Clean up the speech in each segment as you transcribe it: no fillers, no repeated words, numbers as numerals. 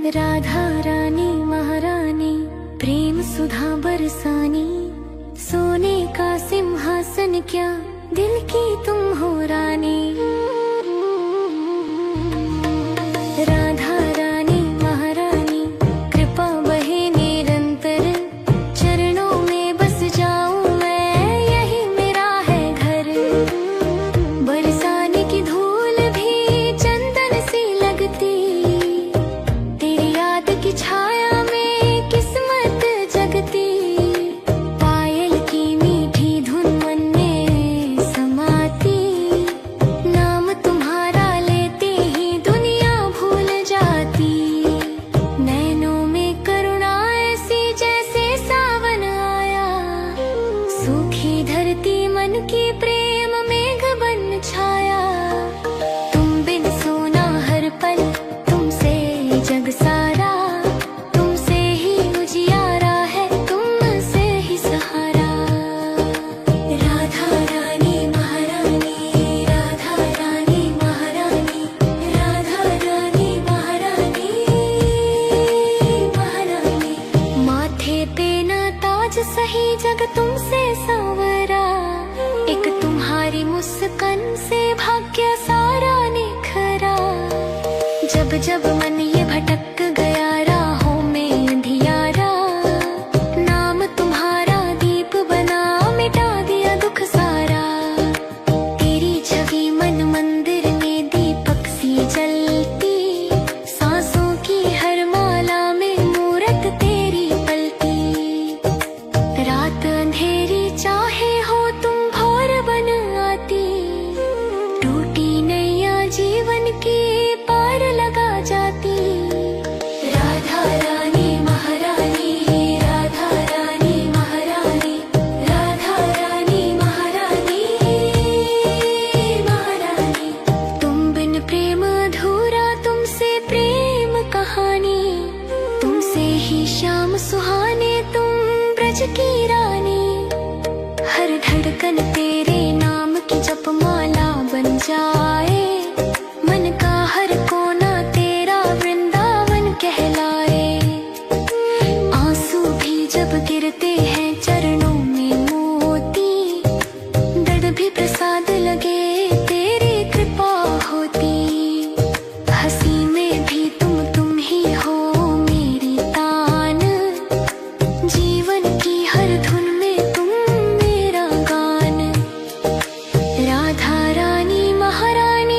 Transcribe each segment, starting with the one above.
राधा रानी महारानी प्रेम सुधा बरसानी, सोने का सिंहासन क्या दिल की तुम हो रानी। राधा रानी महारानी कृपा बहे निरंतर, चरणों में बस जाऊं मैं यही मेरा है घर। बरसाने की धूल भी चंदन सी लगती, तेरी याद की छाया में किस्मत जगती। पायल की मीठी धुन मन में समाती, नाम तुम्हारा लेते ही दुनिया भूल जाती। नैनों में करुणा ऐसी जैसे सावन आया, सूखी धरती मन की प्रेम मेघ बन छाया। तुम बिन सोना हर पल, तुमसे जग सारा, तुमसे ही उजियारा है, तुमसे ही सहारा। राधा रानी महारानी, राधा रानी महारानी, राधा रानी महारानी, महारानी। माथे पे ना ताज सही जग तुमसे सांवरा, एक तुम्हारी मुस्कान से भाग्य सारा निखरा। जब जब मन ये भटक गया राहों में अंधियारा, नाम तुम्हारा दीप बना मिटा दिया दुख सारा। तेरी छवि मन मंदिर में दीपक सी जलती, सांसों की हर माला में मूरत तेरी पलती। रात अंधेरी चाहे हो तुम भोर बन आती, टूटी नैया जीवन की पार लगा जाती। राधा रानी महारानी, राधा रानी महारानी, राधा रानी महारानी, महारानी। तुम बिन प्रेम अधूरा, तुमसे प्रेम कहानी, तुमसे ही श्याम सुहाने तुम ब्रज की रानी। हर धड़कन तेरे नाम की जपमाला बन जाए, मन का हर कोना तेरा वृंदावन कहलाए। आंसू भी जब गिरते हैं चरणों में मोती, दर्द भी प्रसाद लगे तेरी कृपा होती। हंसी में भी तुम ही हो मेरी तान, जीवन की हर धुन में तुम मेरा गान। राधा रानी महारानी,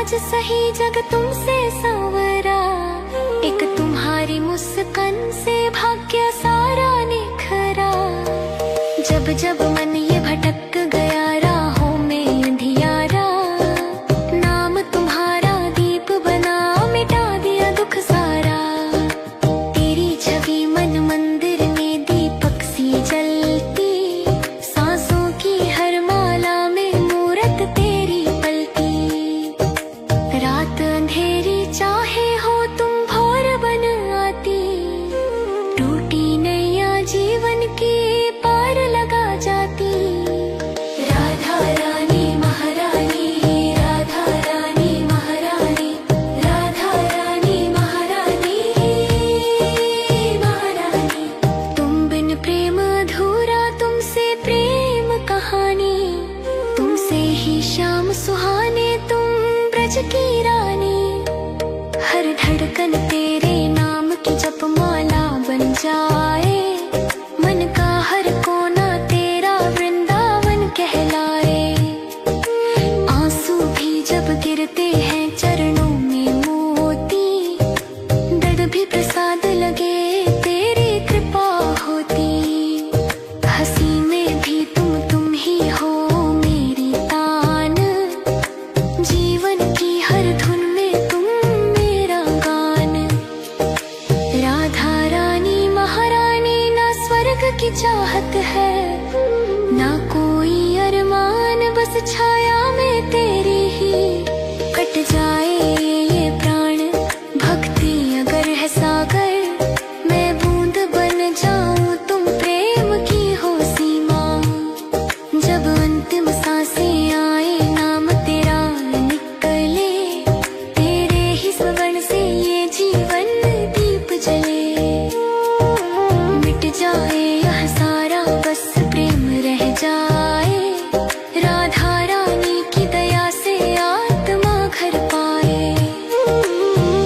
ताज सही जग तुमसे सांवरा, एक तुम्हारी मुस्कान से भाग्य सारा निखरा। जब जब मन ये भटक गया राहों में अंधियारा, नाम तुम्हारा दीप बना मिटा दिया दुख सारा। तेरी छवि मन मंदिर में दीपक सी जलती, सांसों की हर माला में मूरत तेरी पलती। रात अंधेरी चाहे हो तुम भोर बन आती, टूटी नैया जीवन की पार लगा जाती। राधा रानी महारानी, राधा रानी महारानी, राधा रानी महारानी, महारानी। तुम बिन प्रेम अधूरा, तुमसे प्रेम कहानी, तुमसे ही शाम सुहाने, तुम ब्रज की रानी। हर धड़कन तेरे नाम की जपमाला बन जाए, मन का हर कोना तेरा वृंदावन कहलाए। आंसू भी जब गिरते हैं चरणों में मोती, दर्द भी प्रसाद लगे तेरी कृपा होती। हंसी में भी तुम ही हो मेरी तान, जीवन की हर धुन में तुम मेरा गान। राधा रानी महारानी, ना स्वर्ग की चाहत है ना कोई अरमान, बस छाया में तेरी ही कट जाए ये प्राण। भक्ति अगर है सागर, मैं बूंद बन जाऊं, तुम प्रेम की हो सीमा। जब अंतिम सांसें आए नाम तेरा निकले, तेरे ही स्वर्ण से ये जीवन दीप जले। मिट जाए यह सारा, बस प्रेम रह जाए, राधा रानी की दया से आत्मा घर पाए।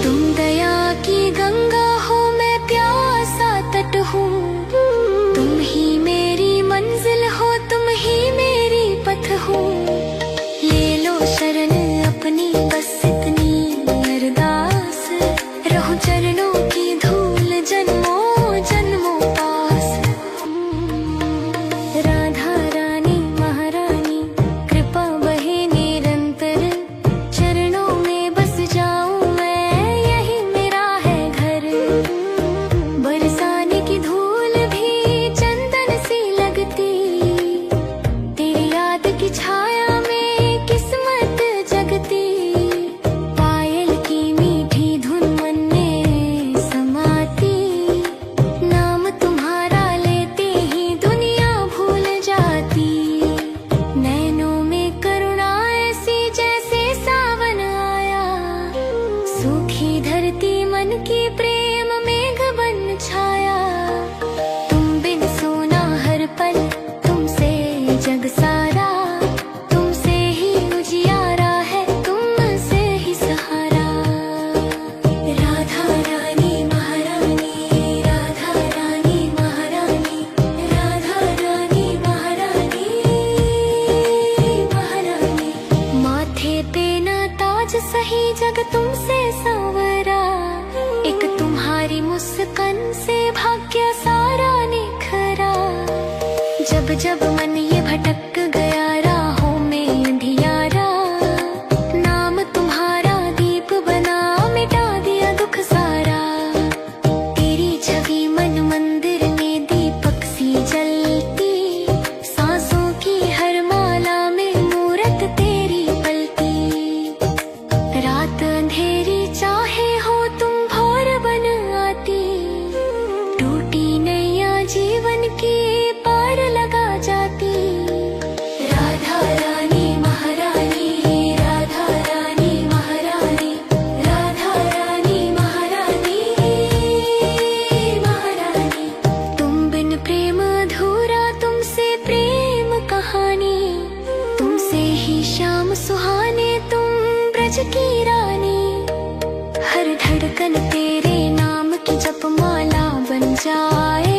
तुम दया की गंगा हो, मैं प्यासा तट हूँ, तुम ही मेरी मंजिल हो, तुम ही मेरी पथ हो। ले लो शरण अपनी, बस इतनी अरदास, रहूं चरणों की धूल जन्मों जन्मों पास। राधा रानी महारानी, कृपा बहे निरंतर, चरणों में बस जाऊं मैं, यही मेरा है घर। बरसाने की धूल भी चंदन सी लगती, तेरी याद की छाया में किस्मत जगती। पायल की मीठी धुन मन में समाती, नाम तुम्हारा लेते ही दुनिया भूल जाती। नैनों में करुणा ऐसी जैसे सावन आया, सूखी धरती मन की प्रेम मेघ बन छाया। तुम बिन सोना हर पल, तुमसे जग सारा, तुमसे ही उजियारा है, तुमसे ही सहारा। राधा रानी महारानी, राधा रानी महारानी, राधा रानी महारानी, महारानी। माथे पे ना ताज सही जग तुमसे सांवरा, एक तुम्हारी मुस्कान से भाग्य सारा निखरा। जब जब मन ये भटक गया राहों में अंधियारा, नाम तुम्हारा दीप बना मिटा दिया दुख सारा। तेरी छवि मन मंदिर में दीपक सी जलती, सांसों की हर माला में मूरत तेरी पलती। रात अंधेरी चाहे हो तुम भोर बन आती, टूटी नैया जीवन की पार लगा जाती। राधा रानी महारानी, राधा रानी महारानी, राधा रानी महारानी, महारानी। तुम बिन प्रेम अधूरा, तुमसे प्रेम कहानी, तुमसे ही शाम सुहाने, तुम ब्रज की रानी। हर धड़कन तेरे नाम की जपमाला बन जाए,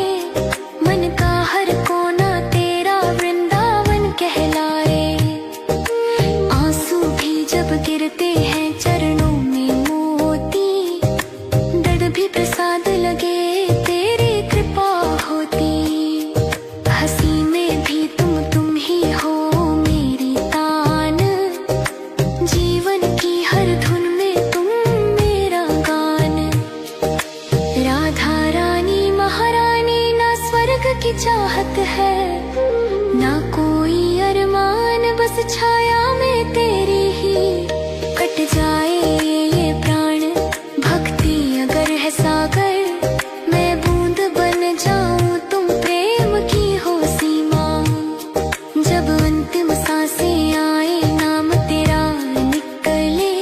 मन का हर कोना तेरा वृंदावन कहलाए। आंसू भी जब गिरते हैं चरणों में मोती, दर्द भी प्रसाद लगे तेरी कृपा होती। हंसी में भी तुम ही हो मेरी तान, जीवन की हर धुन में तुम मेरा गान। राधा रानी महारानी ना स्वर्ग की चाहत है, ना कोई अरमान, बस छाया में तेरी ही कट जाए ये प्राण। भक्ति अगर है सागर, मैं बूंद बन जाऊं, तुम प्रेम की हो सीमा। जब अंतिम सांसें आए नाम तेरा निकले,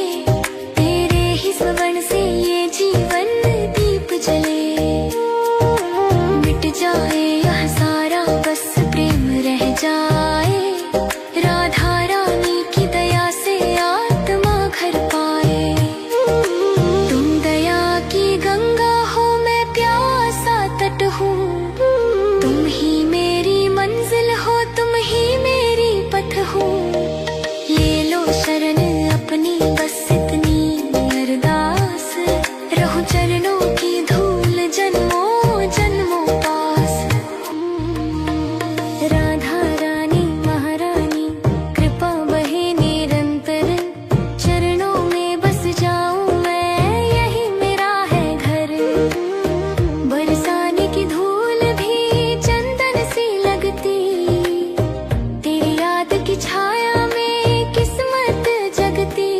तेरे ही स्वर्ण से ये जीवन दीप जले। मिट जाए यह सारा बस प्रेम रह जाए, राधा रानी की दया से आत्मा घर पाए। तुम दया की गंगा हो, मैं प्यासा तट हूँ, तुम ही मेरी मंजिल हो, तुम ही मेरी पथ हो। ले लो शरण अपनी बस इतनी अरदास, रहूं चरणों की धूल जन्मों जन्मों पास। राधा रानी महारानी कृपा बहे निरंतर, चरणों में बस जाऊं मैं, यही मेरा है घर। बरसाने की धूल भी चंदन सी लगती, तेरी याद की छाया में किस्मत जगती।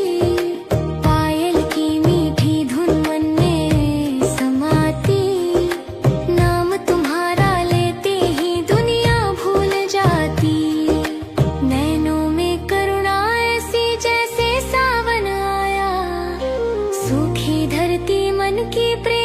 पायल की मीठी धुन मन में समाती, नाम तुम्हारा लेते ही दुनिया भूल जाती। नैनों में करुणा ऐसी जैसे सावन आया, सूखी धरती मन की प्रेम